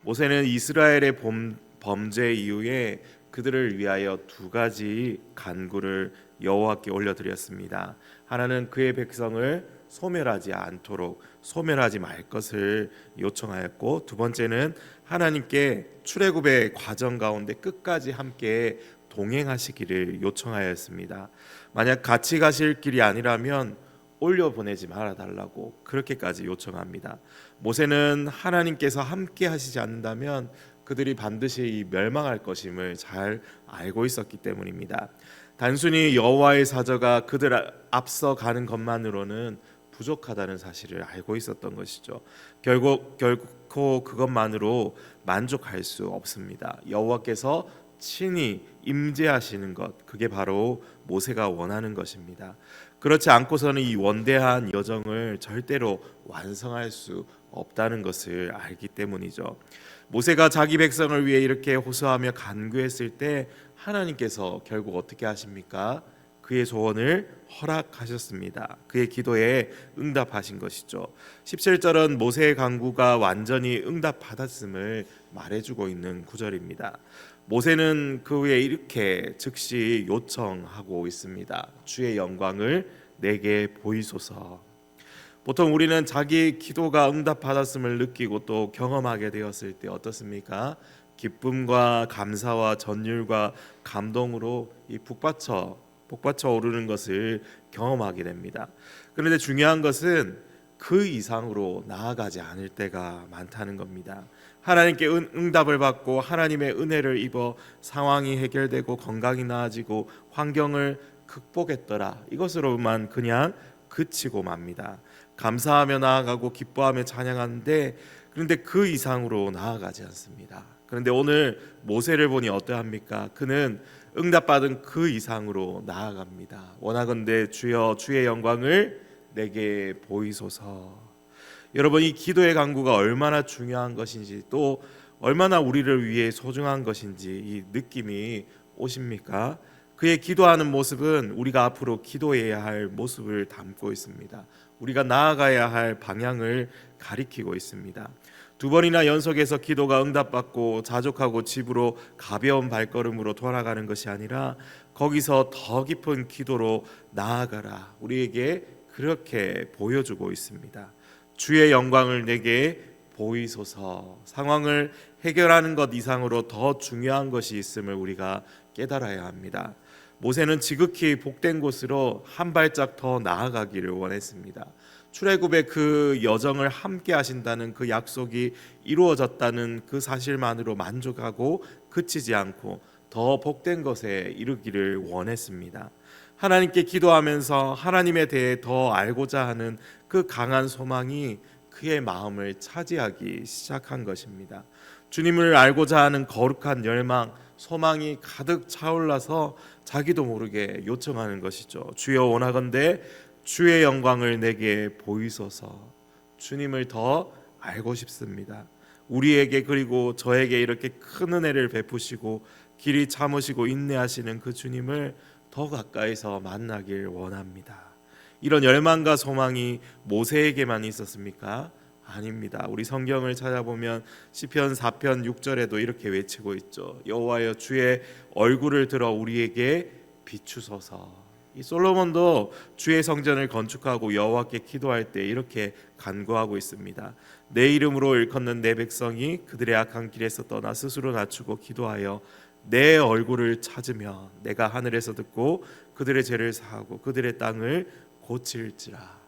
모세는 이스라엘의 범죄 이후에 그들을 위하여 두 가지 간구를 여호와께 올려드렸습니다. 하나는 그의 백성을 소멸하지 않도록 소멸하지 말 것을 요청하였고, 두 번째는 하나님께 출애굽의 과정 가운데 끝까지 함께 동행하시기를 요청하였습니다. 만약 같이 가실 길이 아니라면 올려 보내지 말아 달라고 그렇게까지 요청합니다. 모세는 하나님께서 함께 하시지 않는다면 그들이 반드시 멸망할 것임을 잘 알고 있었기 때문입니다. 단순히 여호와의 사자가 그들 앞서 가는 것만으로는 부족하다는 사실을 알고 있었던 것이죠. 결코 그것만으로 만족할 수 없습니다. 여호와께서 친히 임재하시는 것, 그게 바로 모세가 원하는 것입니다. 그렇지 않고서는 이 원대한 여정을 절대로 완성할 수 없다는 것을 알기 때문이죠. 모세가 자기 백성을 위해 이렇게 호소하며 간구했을 때 하나님께서 결국 어떻게 하십니까? 그의 소원을 허락하셨습니다. 그의 기도에 응답하신 것이죠. 17절은 모세의 간구가 완전히 응답받았음을 말해주고 있는 구절입니다. 모세는 그 후에 이렇게 즉시 요청하고 있습니다. 주의 영광을 내게 보이소서. 보통 우리는 자기 기도가 응답받았음을 느끼고 또 경험하게 되었을 때 어떻습니까? 기쁨과 감사와 전율과 감동으로 이 북받쳐 오르는 것을 경험하게 됩니다. 그런데 중요한 것은 그 이상으로 나아가지 않을 때가 많다는 겁니다. 하나님께 응답을 받고 하나님의 은혜를 입어 상황이 해결되고 건강이 나아지고 환경을 극복했더라, 이것으로만 그냥 그치고 맙니다. 감사하며 나아가고 기뻐하며 찬양하는데, 그런데 그 이상으로 나아가지 않습니다. 그런데 오늘 모세를 보니 어떠합니까? 그는 응답받은 그 이상으로 나아갑니다. 원하건대 주여 주의 영광을 내게 보이소서. 여러분, 이 기도의 간구가 얼마나 중요한 것인지, 또 얼마나 우리를 위해 소중한 것인지 이 느낌이 오십니까? 그의 기도하는 모습은 우리가 앞으로 기도해야 할 모습을 담고 있습니다. 우리가 나아가야 할 방향을 가리키고 있습니다. 두 번이나 연속해서 기도가 응답받고 자족하고 집으로 가벼운 발걸음으로 돌아가는 것이 아니라 거기서 더 깊은 기도로 나아가라, 우리에게 그렇게 보여주고 있습니다. 주의 영광을 내게 보이소서. 상황을 해결하는 것 이상으로 더 중요한 것이 있음을 우리가 깨달아야 합니다. 모세는 지극히 복된 곳으로 한 발짝 더 나아가기를 원했습니다. 출애굽의 그 여정을 함께 하신다는 그 약속이 이루어졌다는 그 사실만으로 만족하고 그치지 않고 더 복된 것에 이르기를 원했습니다. 하나님께 기도하면서 하나님에 대해 더 알고자 하는 그 강한 소망이 그의 마음을 차지하기 시작한 것입니다. 주님을 알고자 하는 거룩한 열망, 소망이 가득 차올라서 자기도 모르게 요청하는 것이죠. 주여 원하건대 주의 영광을 내게 보이소서. 주님을 더 알고 싶습니다. 우리에게, 그리고 저에게 이렇게 큰 은혜를 베푸시고 길이 참으시고 인내하시는 그 주님을 더 가까이서 만나길 원합니다. 이런 열망과 소망이 모세에게만 있었습니까? 아닙니다. 우리 성경을 찾아보면 시편 4편 6절에도 이렇게 외치고 있죠. 여호와여 주의 얼굴을 들어 우리에게 비추소서. 이 솔로몬도 주의 성전을 건축하고 여호와께 기도할 때 이렇게 간구하고 있습니다. 내 이름으로 일컫는 내 백성이 그들의 악한 길에서 떠나 스스로 낮추고 기도하여 내 얼굴을 찾으며 내가 하늘에서 듣고 그들의 죄를 사하고 그들의 땅을 고칠지라.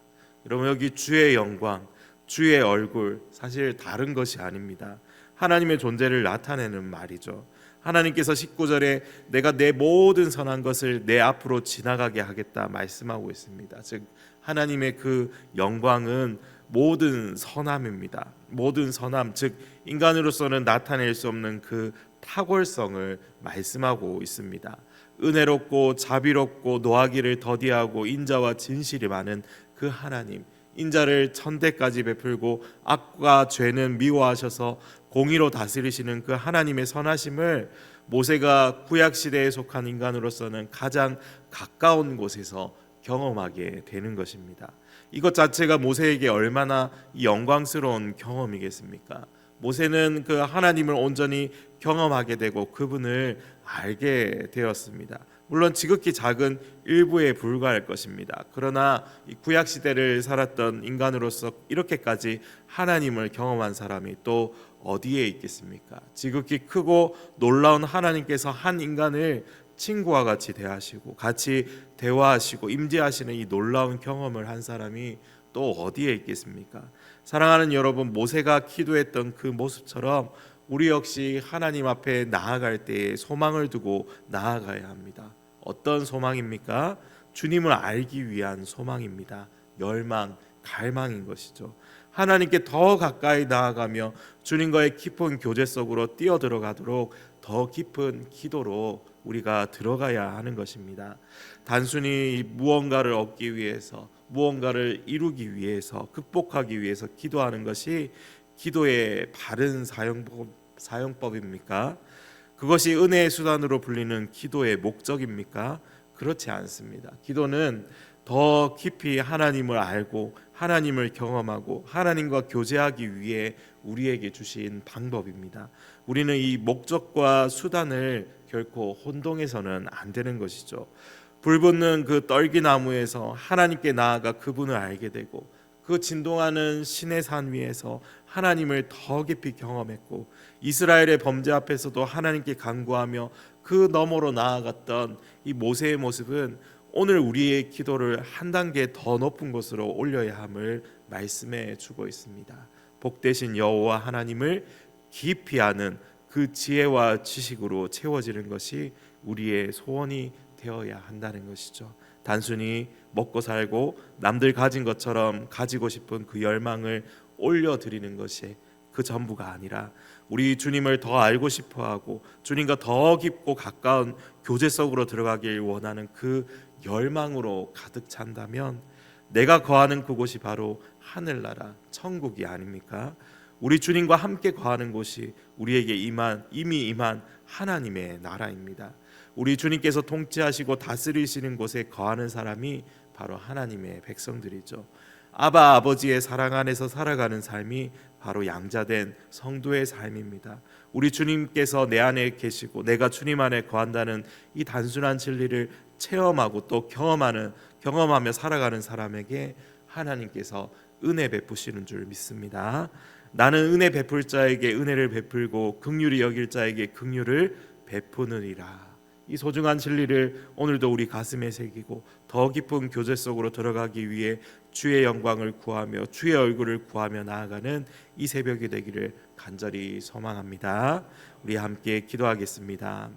여러분, 여기 주의 영광, 주의 얼굴, 사실 다른 것이 아닙니다. 하나님의 존재를 나타내는 말이죠. 하나님께서 19절에 내가 내 모든 선한 것을 내 앞으로 지나가게 하겠다 말씀하고 있습니다. 즉 하나님의 그 영광은 모든 선함입니다. 모든 선함, 즉 인간으로서는 나타낼 수 없는 그 탁월성을 말씀하고 있습니다. 은혜롭고 자비롭고 노하기를 더디하고 인자와 진실이 많은 그 하나님, 인자를 천대까지 베풀고 악과 죄는 미워하셔서 공의로 다스리시는 그 하나님의 선하심을 모세가 구약시대에 속한 인간으로서는 가장 가까운 곳에서 경험하게 되는 것입니다. 이것 자체가 모세에게 얼마나 영광스러운 경험이겠습니까? 모세는 그 하나님을 온전히 경험하게 되고 그분을 알게 되었습니다. 물론 지극히 작은 일부에 불과할 것입니다. 그러나 이 구약 시대를 살았던 인간으로서 이렇게까지 하나님을 경험한 사람이 또 어디에 있겠습니까? 지극히 크고 놀라운 하나님께서 한 인간을 친구와 같이 대하시고 같이 대화하시고 임재하시는 이 놀라운 경험을 한 사람이 또 어디에 있겠습니까? 사랑하는 여러분, 모세가 기도했던 그 모습처럼 우리 역시 하나님 앞에 나아갈 때에 소망을 두고 나아가야 합니다. 어떤 소망입니까? 주님을 알기 위한 소망입니다. 열망, 갈망인 것이죠. 하나님께 더 가까이 나아가며 주님과의 깊은 교제 속으로 뛰어들어가도록 더 깊은 기도로 우리가 들어가야 하는 것입니다. 단순히 무언가를 얻기 위해서, 무언가를 이루기 위해서, 극복하기 위해서 기도하는 것이 기도의 바른 사용법입니까? 그것이 은혜의 수단으로 불리는 기도의 목적입니까? 그렇지 않습니다. 기도는 더 깊이 하나님을 알고 하나님을 경험하고 하나님과 교제하기 위해 우리에게 주신 방법입니다. 우리는 이 목적과 수단을 결코 혼동해서는 안 되는 것이죠. 불붙는 그 떨기나무에서 하나님께 나아가 그분을 알게 되고 그 진동하는 신의 산 위에서 하나님을 더 깊이 경험했고 이스라엘의 범죄 앞에서도 하나님께 간구하며 그 너머로 나아갔던 이 모세의 모습은 오늘 우리의 기도를 한 단계 더 높은 곳으로 올려야 함을 말씀해 주고 있습니다. 복되신 여호와 하나님을 깊이 아는 그 지혜와 지식으로 채워지는 것이 우리의 소원이 되어야 한다는 것이죠. 단순히 먹고 살고 남들 가진 것처럼 가지고 싶은 그 열망을 올려드리는 것이 그 전부가 아니라 우리 주님을 더 알고 싶어하고 주님과 더 깊고 가까운 교제 속으로 들어가길 원하는 그 열망으로 가득 찬다면 내가 거하는 그곳이 바로 하늘나라 천국이 아닙니까? 우리 주님과 함께 거하는 곳이 우리에게 이미 임한 하나님의 나라입니다. 우리 주님께서 통치하시고 다스리시는 곳에 거하는 사람이 바로 하나님의 백성들이죠. 아바 아버지의 사랑 안에서 살아가는 삶이 바로 양자된 성도의 삶입니다. 우리 주님께서 내 안에 계시고 내가 주님 안에 거한다는 이 단순한 진리를 체험하고 또 경험하며 살아가는 사람에게 하나님께서 은혜 베푸시는 줄 믿습니다. 나는 은혜 베풀 자에게 은혜를 베풀고 긍휼히 여길 자에게 긍휼을 베푸느니라. 이 소중한 진리를 오늘도 우리 가슴에 새기고 더 깊은 교제 속으로 들어가기 위해 주의 영광을 구하며 주의 얼굴을 구하며 나아가는 이 새벽이 되기를 간절히 소망합니다. 우리 함께 기도하겠습니다.